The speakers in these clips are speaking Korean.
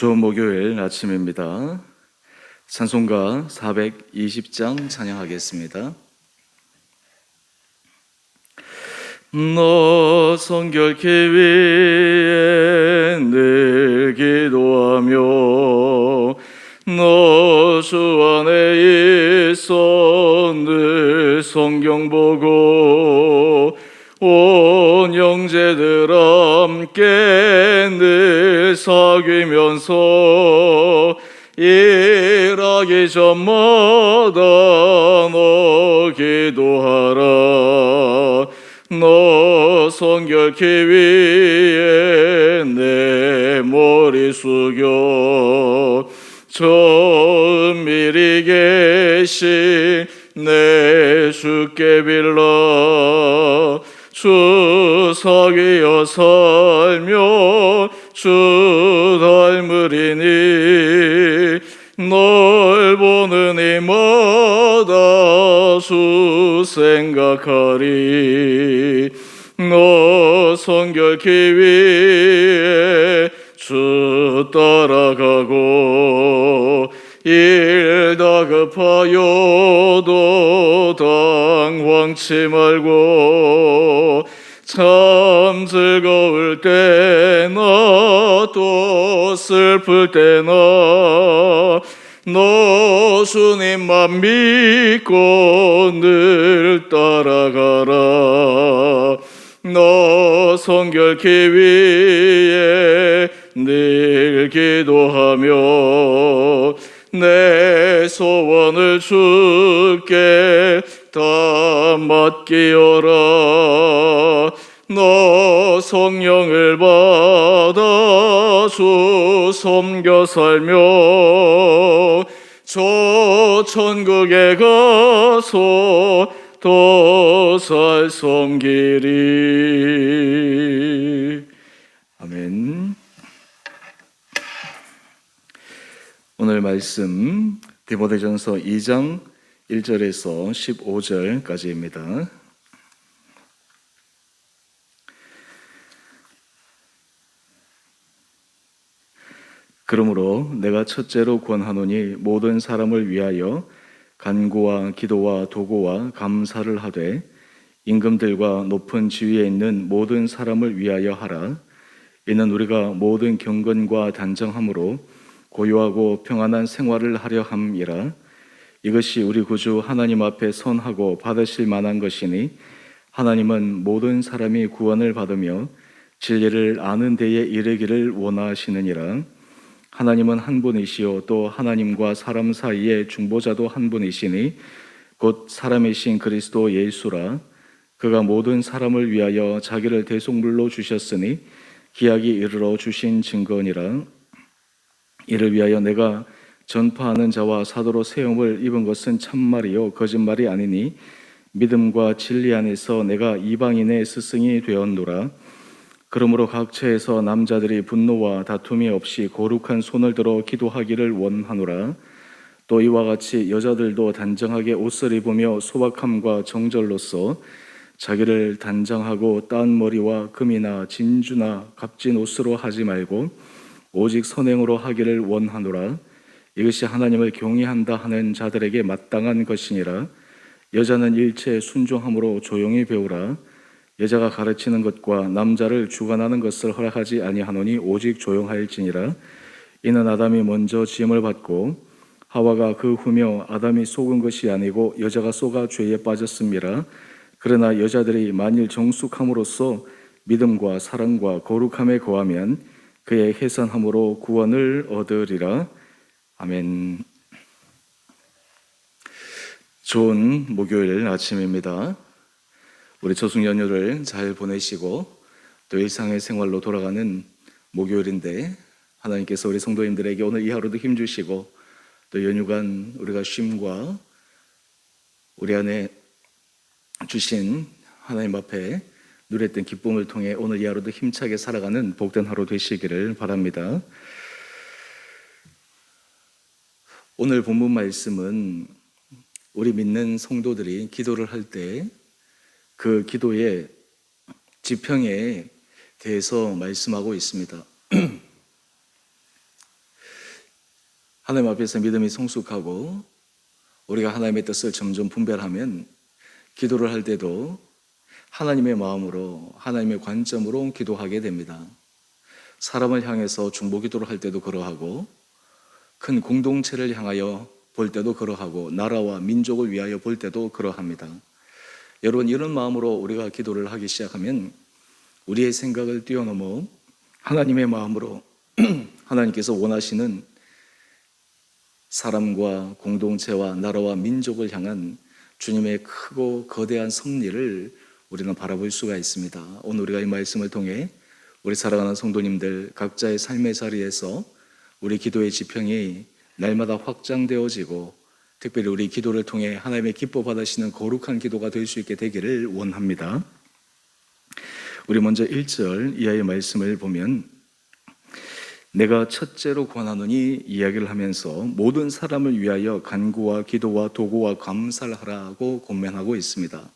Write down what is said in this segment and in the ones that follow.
좋은 목요일 아침입니다. 찬송가 420장 찬양하겠습니다. 너 성결케 위해 늘 기도하며 너 주 안에 있어 늘 성경 보고 온 형제들 함께 늘 사귀면서 일하기 전마다 너 기도하라. 너 성결케 위해 내 머리 숙여 저 은밀히 계신 내 주께 빌라. 주 사귀어 살며 주 닮으리니 널 보는 이마다 주 생각하리. 너 성결케 위해 주 따라가고 일 다급하여도 당황치 말고 참 즐거울 때나 또 슬플 때나 너 주님만 믿고 늘 따라가라. 너 성결케 위해 늘 기도하며 내 소원을 주께 다 맡기어라. 너 성령을 받아 주 섬겨 살며 저 천국에 가서 더 잘 섬기리. 아멘. 오늘 말씀 디모데전서 2장 1절에서 15절까지입니다. 그러므로 내가 첫째로 권하노니 모든 사람을 위하여 간구와 기도와 도고와 감사를 하되 임금들과 높은 지위에 있는 모든 사람을 위하여 하라. 이는 우리가 모든 경건과 단정함으로 고요하고 평안한 생활을 하려 함이라. 이것이 우리 구주 하나님 앞에 선하고 받으실 만한 것이니 하나님은 모든 사람이 구원을 받으며 진리를 아는 데에 이르기를 원하시느니라. 하나님은 한 분이시요 또 하나님과 사람 사이의 중보자도 한 분이시니 곧 사람이신 그리스도 예수라. 그가 모든 사람을 위하여 자기를 대속물로 주셨으니 기약이 이르러 주신 증거니라. 이를 위하여 내가 전파하는 자와 사도로 세움을 입은 것은 참말이요 거짓말이 아니니 믿음과 진리 안에서 내가 이방인의 스승이 되었노라. 그러므로 각처에서 남자들이 분노와 다툼이 없이 거룩한 손을 들어 기도하기를 원하노라. 또 이와 같이 여자들도 단정하게 옷을 입으며 소박함과 정절로서 자기를 단장하고 딴 머리와 금이나 진주나 값진 옷으로 하지 말고 오직 선행으로 하기를 원하노라. 이것이 하나님을 경외한다 하는 자들에게 마땅한 것이니라. 여자는 일체 순종함으로 조용히 배우라. 여자가 가르치는 것과 남자를 주관하는 것을 허락하지 아니하노니 오직 조용할지니라. 이는 아담이 먼저 지음을 받고 하와가 그 후며 아담이 속은 것이 아니고 여자가 속아 죄에 빠졌음이라. 그러나 여자들이 만일 정숙함으로써 믿음과 사랑과 거룩함에 거하면 그의 해산함으로 구원을 얻으리라. 아멘. 좋은 목요일 아침입니다. 우리 저숙 연휴를 잘 보내시고 또 일상의 생활로 돌아가는 목요일인데 하나님께서 우리 성도님들에게 오늘 이 하루도 힘주시고 또 연휴간 우리가 쉼과 우리 안에 주신 하나님 앞에 누렸던 기쁨을 통해 오늘 이 하루도 힘차게 살아가는 복된 하루 되시기를 바랍니다. 오늘 본문 말씀은 우리 믿는 성도들이 기도를 할 때 그 기도의 지평에 대해서 말씀하고 있습니다. 하나님 앞에서 믿음이 성숙하고 우리가 하나님의 뜻을 점점 분별하면 기도를 할 때도 하나님의 마음으로 하나님의 관점으로 기도하게 됩니다. 사람을 향해서 중보 기도를 할 때도 그러하고 큰 공동체를 향하여 볼 때도 그러하고 나라와 민족을 위하여 볼 때도 그러합니다. 여러분, 이런 마음으로 우리가 기도를 하기 시작하면 우리의 생각을 뛰어넘어 하나님의 마음으로 하나님께서 원하시는 사람과 공동체와 나라와 민족을 향한 주님의 크고 거대한 섭리를 우리는 바라볼 수가 있습니다. 오늘 우리가 이 말씀을 통해 우리 사랑하는 성도님들 각자의 삶의 자리에서 우리 기도의 지평이 날마다 확장되어지고 특별히 우리 기도를 통해 하나님의 기뻐 받으시는 거룩한 기도가 될 수 있게 되기를 원합니다. 우리 먼저 1절 이하의 말씀을 보면 내가 첫째로 권하노니 이야기를 하면서 모든 사람을 위하여 간구와 기도와 도구와 감사를 하라고 권면하고 있습니다.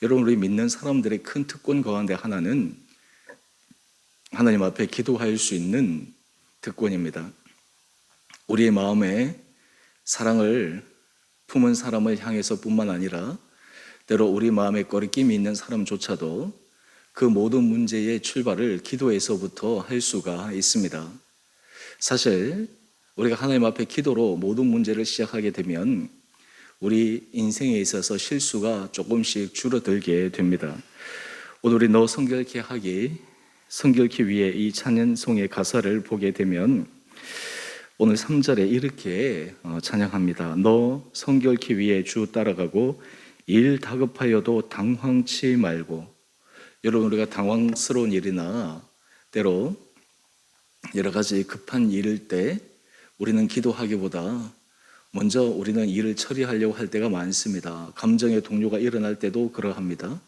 여러분, 우리 믿는 사람들의 큰 특권 가운데 하나는 하나님 앞에 기도할 수 있는 특권입니다. 우리의 마음에 사랑을 품은 사람을 향해서 뿐만 아니라 때로 우리 마음에 꺼리낌이 있는 사람조차도 그 모든 문제의 출발을 기도에서부터 할 수가 있습니다. 사실 우리가 하나님 앞에 기도로 모든 문제를 시작하게 되면 우리 인생에 있어서 실수가 조금씩 줄어들게 됩니다. 오늘 우리 너 성결케 하기 성결케 위해 이 찬양송의 가사를 보게 되면 오늘 3절에 이렇게 찬양합니다. 너 성결케 위해 주 따라가고 일 다급하여도 당황치 말고. 여러분, 우리가 당황스러운 일이나 때로 여러 가지 급한 일일 때 우리는 기도하기보다 먼저 우리는 일을 처리하려고 할 때가 많습니다. 감정의 동요가 일어날 때도 그러합니다.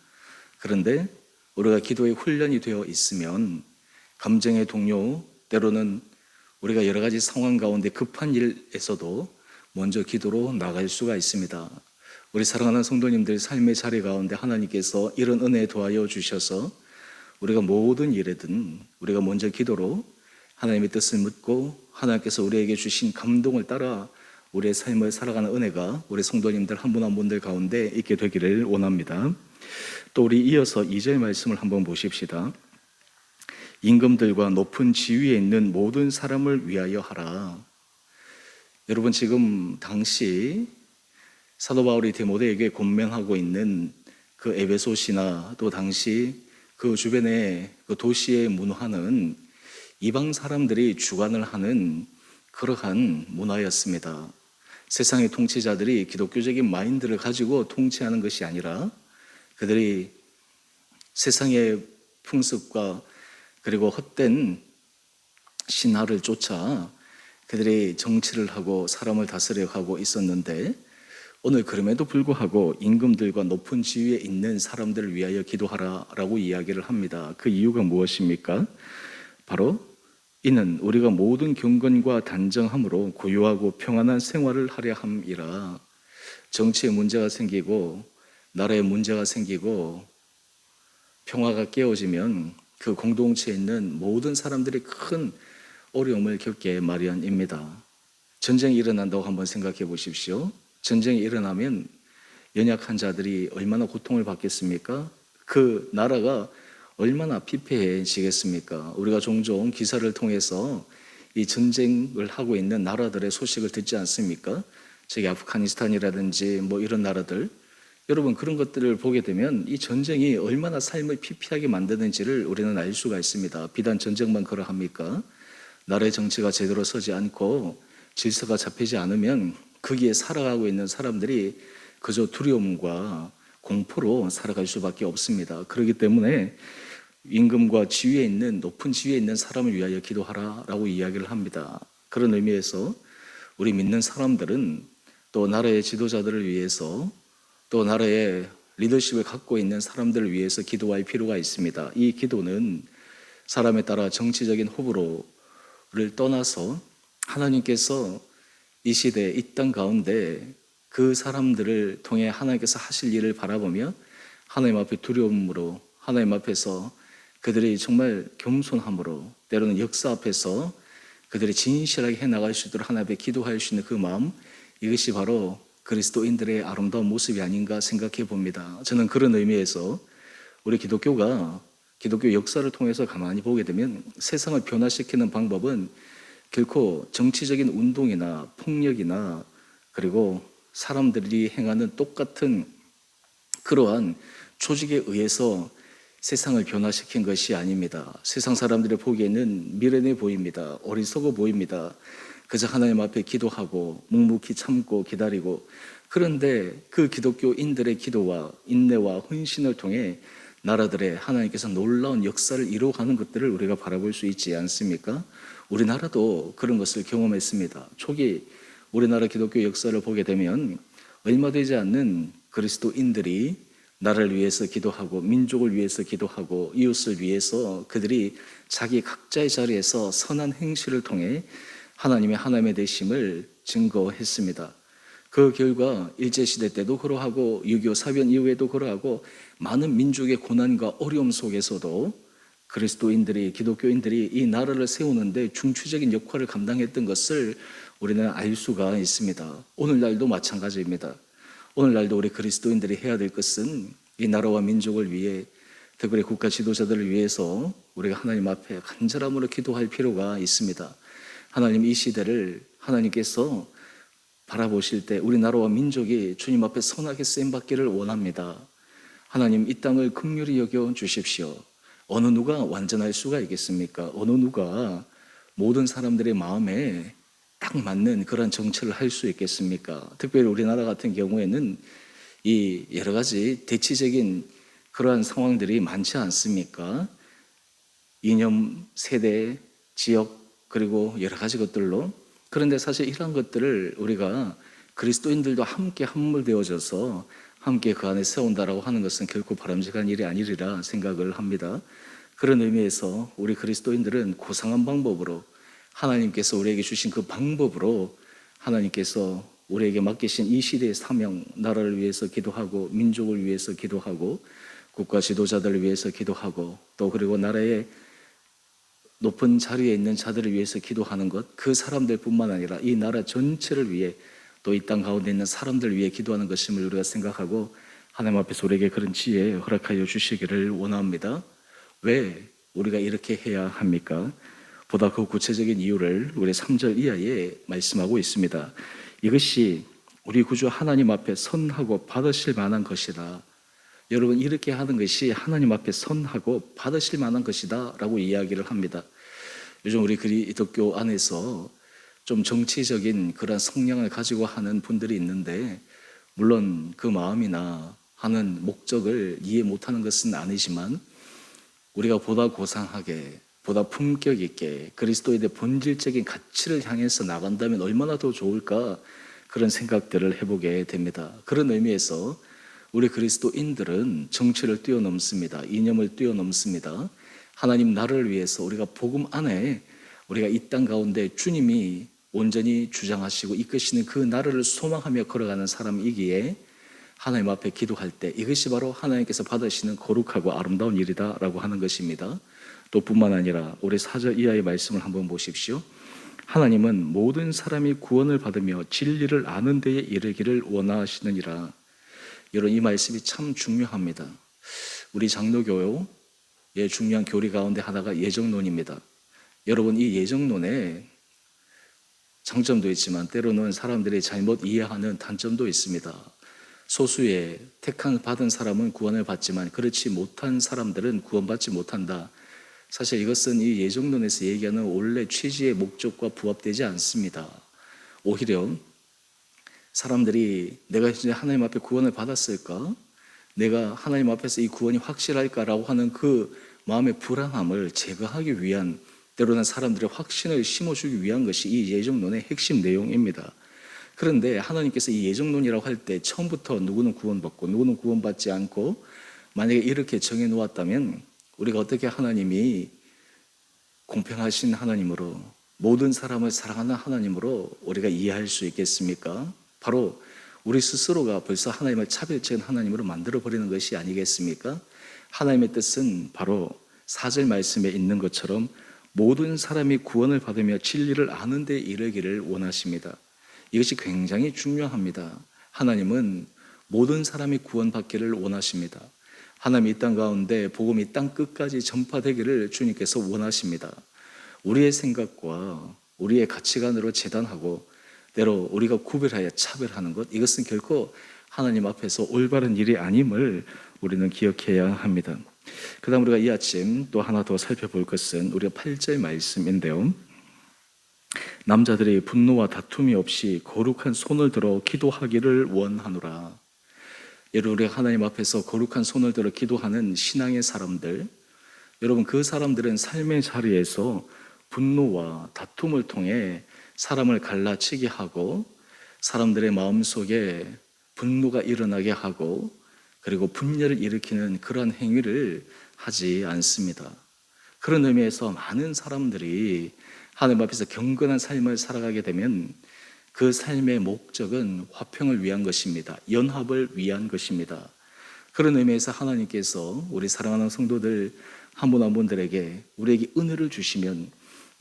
그런데 우리가 기도에 훈련이 되어 있으면 감정의 동요, 때로는 우리가 여러 가지 상황 가운데 급한 일에서도 먼저 기도로 나갈 수가 있습니다. 우리 사랑하는 성도님들 삶의 자리 가운데 하나님께서 이런 은혜에 도와여 주셔서 우리가 모든 일에든 우리가 먼저 기도로 하나님의 뜻을 묻고 하나님께서 우리에게 주신 감동을 따라 우리의 삶을 살아가는 은혜가 우리 성도님들 한 분 한 분들 가운데 있게 되기를 원합니다. 또 우리 이어서 2절 말씀을 한번 보십시다. 임금들과 높은 지위에 있는 모든 사람을 위하여 하라. 여러분, 지금 당시 사도 바울이 디모데에게 권면하고 있는 그 에베소시나 또 당시 그 주변의 그 도시의 문화는 이방 사람들이 주관을 하는 그러한 문화였습니다. 세상의 통치자들이 기독교적인 마인드를 가지고 통치하는 것이 아니라 그들이 세상의 풍습과 그리고 헛된 신화를 쫓아 그들이 정치를 하고 사람을 다스려가고 있었는데 오늘 그럼에도 불구하고 임금들과 높은 지위에 있는 사람들을 위하여 기도하라라고 이야기를 합니다. 그 이유가 무엇입니까? 바로 이는 우리가 모든 경건과 단정함으로 고요하고 평안한 생활을 하려 함이라. 정치에 문제가 생기고 나라에 문제가 생기고 평화가 깨어지면 그 공동체에 있는 모든 사람들이 큰 어려움을 겪게 마련입니다. 전쟁이 일어난다고 한번 생각해 보십시오. 전쟁이 일어나면 연약한 자들이 얼마나 고통을 받겠습니까? 그 나라가 얼마나 피폐해지겠습니까? 우리가 종종 기사를 통해서 이 전쟁을 하고 있는 나라들의 소식을 듣지 않습니까? 저기 아프가니스탄이라든지 뭐 이런 나라들, 여러분 그런 것들을 보게 되면 이 전쟁이 얼마나 삶을 피폐하게 만드는지를 우리는 알 수가 있습니다. 비단 전쟁만 그러합니까? 나라의 정치가 제대로 서지 않고 질서가 잡히지 않으면 거기에 살아가고 있는 사람들이 그저 두려움과 공포로 살아갈 수밖에 없습니다. 그렇기 때문에 임금과 지위에 있는 높은 지위에 있는 사람을 위하여 기도하라라고 이야기를 합니다. 그런 의미에서 우리 믿는 사람들은 또 나라의 지도자들을 위해서 또 나라의 리더십을 갖고 있는 사람들을 위해서 기도할 필요가 있습니다. 이 기도는 사람에 따라 정치적인 호불호를 떠나서 하나님께서 이 시대, 이 땅 가운데 그 사람들을 통해 하나님께서 하실 일을 바라보며 하나님 앞에 두려움으로 하나님 앞에서 그들이 정말 겸손함으로 때로는 역사 앞에서 그들이 진실하게 해나갈 수 있도록 하나님 앞에 기도할 수 있는 그 마음, 이것이 바로 그리스도인들의 아름다운 모습이 아닌가 생각해 봅니다. 저는 그런 의미에서 우리 기독교가 기독교 역사를 통해서 가만히 보게 되면 세상을 변화시키는 방법은 결코 정치적인 운동이나 폭력이나 그리고 사람들이 행하는 똑같은 그러한 조직에 의해서 세상을 변화시킨 것이 아닙니다. 세상 사람들이 보기에는 미련해 보입니다. 어리석어 보입니다. 그저 하나님 앞에 기도하고 묵묵히 참고 기다리고, 그런데 그 기독교인들의 기도와 인내와 헌신을 통해 나라들의 하나님께서 놀라운 역사를 이루어가는 것들을 우리가 바라볼 수 있지 않습니까? 우리나라도 그런 것을 경험했습니다. 초기 우리나라 기독교 역사를 보게 되면 얼마 되지 않는 그리스도인들이 나라를 위해서 기도하고 민족을 위해서 기도하고 이웃을 위해서 그들이 자기 각자의 자리에서 선한 행실을 통해 하나님의 되심을 증거했습니다. 그 결과 일제시대 때도 그러하고 6.25 사변 이후에도 그러하고 많은 민족의 고난과 어려움 속에서도 그리스도인들이, 기독교인들이 이 나라를 세우는데 중추적인 역할을 감당했던 것을 우리는 알 수가 있습니다. 오늘날도 마찬가지입니다. 오늘날도 우리 그리스도인들이 해야 될 것은 이 나라와 민족을 위해, 특별히 국가 지도자들을 위해서 우리가 하나님 앞에 간절함으로 기도할 필요가 있습니다. 하나님, 이 시대를 하나님께서 바라보실 때 우리나라와 민족이 주님 앞에 선하게 쓰임받기를 원합니다. 하나님, 이 땅을 긍휼히 여겨 주십시오. 어느 누가 완전할 수가 있겠습니까? 어느 누가 모든 사람들의 마음에 딱 맞는 그런 정치를 할 수 있겠습니까? 특별히 우리나라 같은 경우에는 이 여러 가지 대치적인 그러한 상황들이 많지 않습니까? 이념, 세대, 지역, 그리고 여러 가지 것들로. 그런데 사실 이러한 것들을 우리가 그리스도인들도 함께 함몰되어져서 함께 그 안에 세운다라고 하는 것은 결코 바람직한 일이 아니리라 생각을 합니다. 그런 의미에서 우리 그리스도인들은 고상한 방법으로, 하나님께서 우리에게 주신 그 방법으로 하나님께서 우리에게 맡기신 이 시대의 사명, 나라를 위해서 기도하고 민족을 위해서 기도하고 국가 지도자들을 위해서 기도하고 또 그리고 나라의 높은 자리에 있는 자들을 위해서 기도하는 것, 그 사람들뿐만 아니라 이 나라 전체를 위해 또 이 땅 가운데 있는 사람들을 위해 기도하는 것임을 우리가 생각하고 하나님 앞에서 우리에게 그런 지혜 허락하여 주시기를 원합니다. 왜 우리가 이렇게 해야 합니까? 보다 그 구체적인 이유를 우리 3절 이하에 말씀하고 있습니다. 이것이 우리 구주 하나님 앞에 선하고 받으실 만한 것이다. 여러분, 이렇게 하는 것이 하나님 앞에 선하고 받으실 만한 것이다 라고 이야기를 합니다. 요즘 우리 기독교 안에서 좀 정치적인 그런 성향을 가지고 하는 분들이 있는데, 물론 그 마음이나 하는 목적을 이해 못하는 것은 아니지만 우리가 보다 고상하게, 보다 품격 있게 그리스도에 대해 본질적인 가치를 향해서 나간다면 얼마나 더 좋을까, 그런 생각들을 해보게 됩니다. 그런 의미에서 우리 그리스도인들은 정치를 뛰어넘습니다. 이념을 뛰어넘습니다. 하나님 나라를 위해서 우리가 복음 안에 우리가 이 땅 가운데 주님이 온전히 주장하시고 이끄시는 그 나라를 소망하며 걸어가는 사람이기에 하나님 앞에 기도할 때 이것이 바로 하나님께서 받으시는 거룩하고 아름다운 일이다라고 하는 것입니다. 또 뿐만 아니라 우리 4절 이하의 말씀을 한번 보십시오. 하나님은 모든 사람이 구원을 받으며 진리를 아는 데에 이르기를 원하시느니라. 여러분, 이 말씀이 참 중요합니다. 우리 장로교의 중요한 교리 가운데 하나가 예정론입니다. 여러분, 이 예정론에 장점도 있지만 때로는 사람들이 잘못 이해하는 단점도 있습니다. 소수의 택한 받은 사람은 구원을 받지만 그렇지 못한 사람들은 구원받지 못한다. 사실 이것은 이 예정론에서 얘기하는 원래 취지의 목적과 부합되지 않습니다. 오히려 사람들이 내가 이제 하나님 앞에 구원을 받았을까? 내가 하나님 앞에서 이 구원이 확실할까라고 하는 그 마음의 불안함을 제거하기 위한, 때로는 사람들의 확신을 심어주기 위한 것이 이 예정론의 핵심 내용입니다. 그런데 하나님께서 이 예정론이라고 할 때 처음부터 누구는 구원받고 누구는 구원받지 않고 만약에 이렇게 정해 놓았다면 우리가 어떻게 하나님이 공평하신 하나님으로, 모든 사람을 사랑하는 하나님으로 우리가 이해할 수 있겠습니까? 바로 우리 스스로가 벌써 하나님을 차별적인 하나님으로 만들어버리는 것이 아니겠습니까? 하나님의 뜻은 바로 4절 말씀에 있는 것처럼 모든 사람이 구원을 받으며 진리를 아는 데 이르기를 원하십니다. 이것이 굉장히 중요합니다. 하나님은 모든 사람이 구원받기를 원하십니다. 하나님 이 땅 가운데 복음이 땅 끝까지 전파되기를 주님께서 원하십니다. 우리의 생각과 우리의 가치관으로 재단하고 때로 우리가 구별하여 차별하는 것, 이것은 결코 하나님 앞에서 올바른 일이 아님을 우리는 기억해야 합니다. 그 다음 우리가 이 아침 또 하나 더 살펴볼 것은 우리가 8절 말씀인데요. 남자들이 분노와 다툼이 없이 거룩한 손을 들어 기도하기를 원하노라. 여러분, 우리가 하나님 앞에서 거룩한 손을 들어 기도하는 신앙의 사람들, 여러분 그 사람들은 삶의 자리에서 분노와 다툼을 통해 사람을 갈라치게 하고 사람들의 마음속에 분노가 일어나게 하고 그리고 분열을 일으키는 그러한 행위를 하지 않습니다. 그런 의미에서 많은 사람들이 하나님 앞에서 경건한 삶을 살아가게 되면 그 삶의 목적은 화평을 위한 것입니다. 연합을 위한 것입니다. 그런 의미에서 하나님께서 우리 사랑하는 성도들 한 분 한 분들에게 우리에게 은혜를 주시면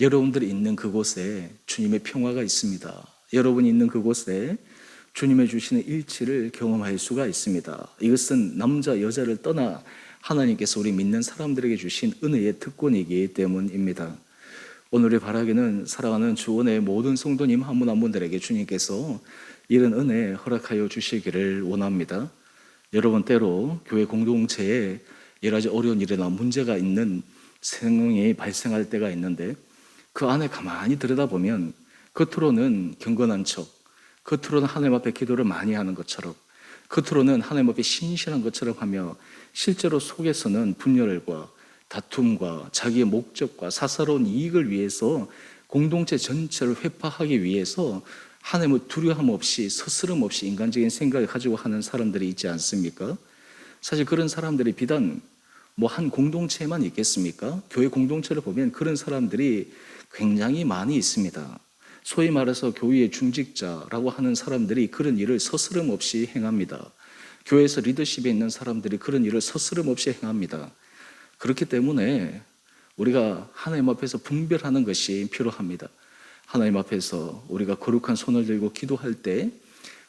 여러분들이 있는 그곳에 주님의 평화가 있습니다. 여러분이 있는 그곳에 주님의 주시는 일치를 경험할 수가 있습니다. 이것은 남자 여자를 떠나 하나님께서 우리 믿는 사람들에게 주신 은혜의 특권이기 때문입니다. 오늘의 바라기는 사랑하는 주원의 모든 성도님 한 분 한 분들에게 주님께서 이런 은혜 허락하여 주시기를 원합니다. 여러분, 때로 교회 공동체에 여러 가지 어려운 일이나 문제가 있는 상황이 발생할 때가 있는데 그 안에 가만히 들여다보면 겉으로는 경건한 척, 겉으로는 하나님 앞에 기도를 많이 하는 것처럼, 겉으로는 하나님 앞에 신실한 것처럼 하며 실제로 속에서는 분열과 다툼과 자기의 목적과 사사로운 이익을 위해서 공동체 전체를 회파하기 위해서 하나님을 두려움 없이 스스럼 없이 인간적인 생각을 가지고 하는 사람들이 있지 않습니까? 사실 그런 사람들이 비단 한 공동체에만 있겠습니까? 교회 공동체를 보면 그런 사람들이 굉장히 많이 있습니다. 소위 말해서 교회의 중직자라고 하는 사람들이 그런 일을 스스럼 없이 행합니다. 교회에서 리더십에 있는 사람들이 그런 일을 스스럼 없이 행합니다. 그렇기 때문에 우리가 하나님 앞에서 분별하는 것이 필요합니다. 하나님 앞에서 우리가 거룩한 손을 들고 기도할 때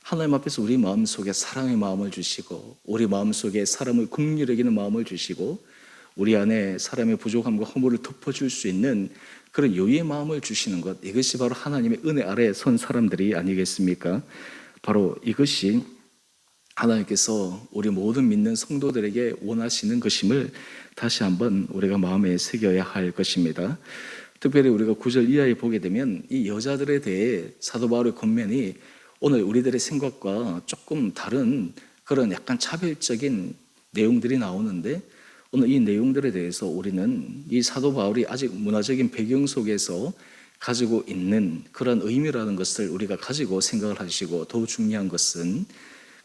하나님 앞에서 우리 마음속에 사랑의 마음을 주시고 우리 마음속에 사람을 긍휼히 여기는 마음을 주시고 우리 안에 사람의 부족함과 허물을 덮어줄 수 있는 그런 여유의 마음을 주시는 것, 이것이 바로 하나님의 은혜 아래에 선 사람들이 아니겠습니까? 바로 이것이 하나님께서 우리 모든 믿는 성도들에게 원하시는 것임을 다시 한번 우리가 마음에 새겨야 할 것입니다. 특별히 우리가 9절 이하에 보게 되면 이 여자들에 대해 사도 바울의 권면이 오늘 우리들의 생각과 조금 다른 그런 약간 차별적인 내용들이 나오는데 오늘 이 내용들에 대해서 우리는 이 사도 바울이 아직 문화적인 배경 속에서 가지고 있는 그런 의미라는 것을 우리가 가지고 생각을 하시고 더 중요한 것은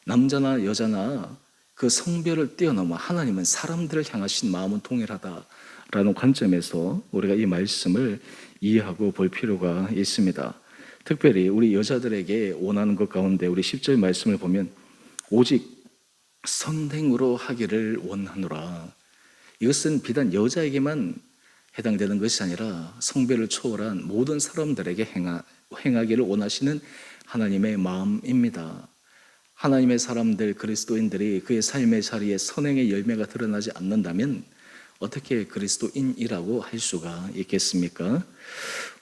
남자나 여자나 그 성별을 뛰어넘어 하나님은 사람들을 향하신 마음은 동일하다라는 관점에서 우리가 이 말씀을 이해하고 볼 필요가 있습니다. 특별히 우리 여자들에게 원하는 것 가운데 우리 10절 말씀을 보면 오직 선행으로 하기를 원하노라. 이것은 비단 여자에게만 해당되는 것이 아니라 성별을 초월한 모든 사람들에게 행하기를 원하시는 하나님의 마음입니다. 하나님의 사람들, 그리스도인들이 그의 삶의 자리에 선행의 열매가 드러나지 않는다면 어떻게 그리스도인이라고 할 수가 있겠습니까?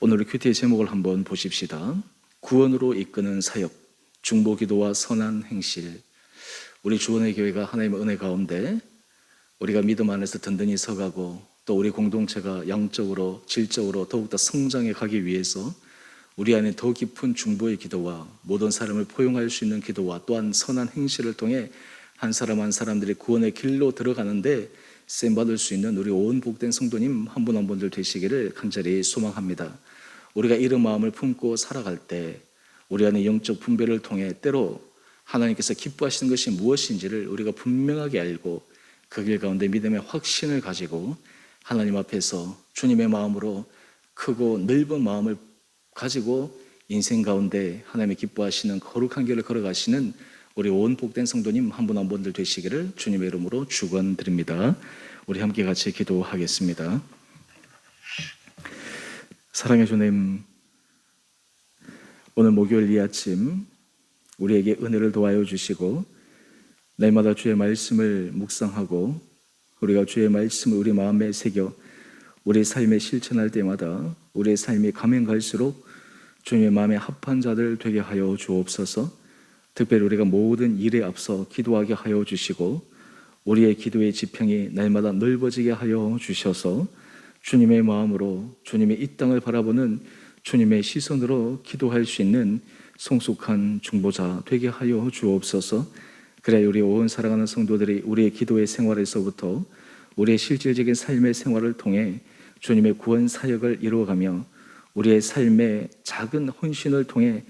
오늘 큐티의 제목을 한번 보십시다. 구원으로 이끄는 사역, 중보기도와 선한 행실. 우리 주원의 교회가 하나님의 은혜 가운데 우리가 믿음 안에서 든든히 서가고 또 우리 공동체가 양적으로 질적으로 더욱더 성장해 가기 위해서 우리 안에 더 깊은 중보의 기도와 모든 사람을 포용할 수 있는 기도와 또한 선한 행실을 통해 한 사람 한 사람들이 구원의 길로 들어가는데 쓰임받을 수 있는 우리 온 복된 성도님 한 분 한 분들 되시기를 간절히 소망합니다. 우리가 이런 마음을 품고 살아갈 때 우리 안에 영적 분별을 통해 때로 하나님께서 기뻐하시는 것이 무엇인지를 우리가 분명하게 알고 그 길 가운데 믿음의 확신을 가지고 하나님 앞에서 주님의 마음으로 크고 넓은 마음을 가지고 인생 가운데 하나님의 기뻐하시는 거룩한 길을 걸어가시는 우리 온 복된 성도님 한 분 한 분들 되시기를 주님의 이름으로 축원드립니다. 우리 함께 같이 기도하겠습니다. 사랑의 주님, 오늘 목요일 이 아침 우리에게 은혜를 도와여 주시고 날마다 주의 말씀을 묵상하고 우리가 주의 말씀을 우리 마음에 새겨 우리 삶에 실천할 때마다 우리의 삶이 가면 갈수록 주님의 마음에 합한 자들 되게 하여 주옵소서. 특별히 우리가 모든 일에 앞서 기도하게 하여 주시고 우리의 기도의 지평이 날마다 넓어지게 하여 주셔서 주님의 마음으로 주님의 이 땅을 바라보는 주님의 시선으로 기도할 수 있는 성숙한 중보자 되게 하여 주옵소서. 그래야 우리 온 사랑하는 성도들이 우리의 기도의 생활에서부터 우리의 실질적인 삶의 생활을 통해 주님의 구원 사역을 이루어가며 우리의 삶의 작은 헌신을 통해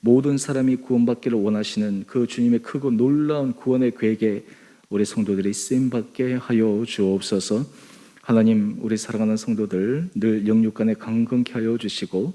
모든 사람이 구원받기를 원하시는 그 주님의 크고 놀라운 구원의 계획에 우리 성도들이 쓰임받게 하여 주옵소서. 하나님, 우리 사랑하는 성도들 늘 영육간에 강건케 하여 주시고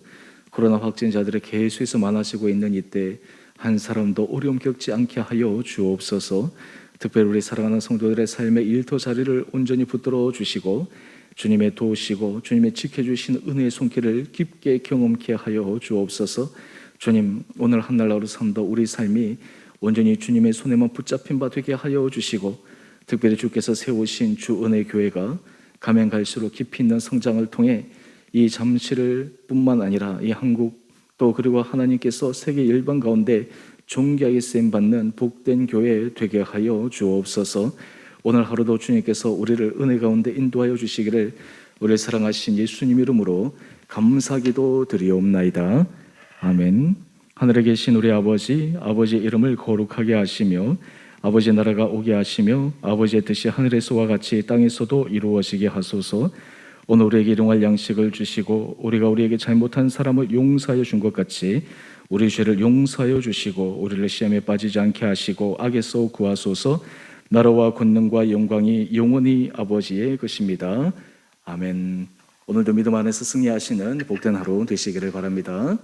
코로나 확진자들의 계속해서 많아지고 있는 이때 한 사람도 어려움 겪지 않게 하여 주옵소서. 특별히 우리 사랑하는 성도들의 삶의 일터 자리를 온전히 붙들어 주시고 주님의 도우시고 주님의 지켜주시는 은혜의 손길을 깊게 경험케 하여 주옵소서. 주님, 오늘 한날 하루 삶도 우리 삶이 온전히 주님의 손에만 붙잡힌 바 되게 하여 주시고 특별히 주께서 세우신 주 은혜 교회가 가면 갈수록 깊이 있는 성장을 통해 이 잠실을 뿐만 아니라 이 한국 또 그리고 하나님께서 세계 열방 가운데 존귀하게 쓰임받는 복된 교회 되게 하여 주옵소서. 오늘 하루도 주님께서 우리를 은혜 가운데 인도하여 주시기를 우리를 사랑하신 예수님 이름으로 감사기도 드리옵나이다. 아멘. 하늘에 계신 우리 아버지, 아버지의 이름을 거룩하게 하시며 아버지의 나라가 오게 하시며 아버지의 뜻이 하늘에서와 같이 땅에서도 이루어지게 하소서. 오늘 우리에게 일용할 양식을 주시고 우리가 우리에게 잘못한 사람을 용서하여 준 것 같이 우리 죄를 용서하여 주시고 우리를 시험에 빠지지 않게 하시고 악에서 구하소서. 나라와 권능과 영광이 영원히 아버지의 것입니다. 아멘. 오늘도 믿음 안에서 승리하시는 복된 하루 되시기를 바랍니다.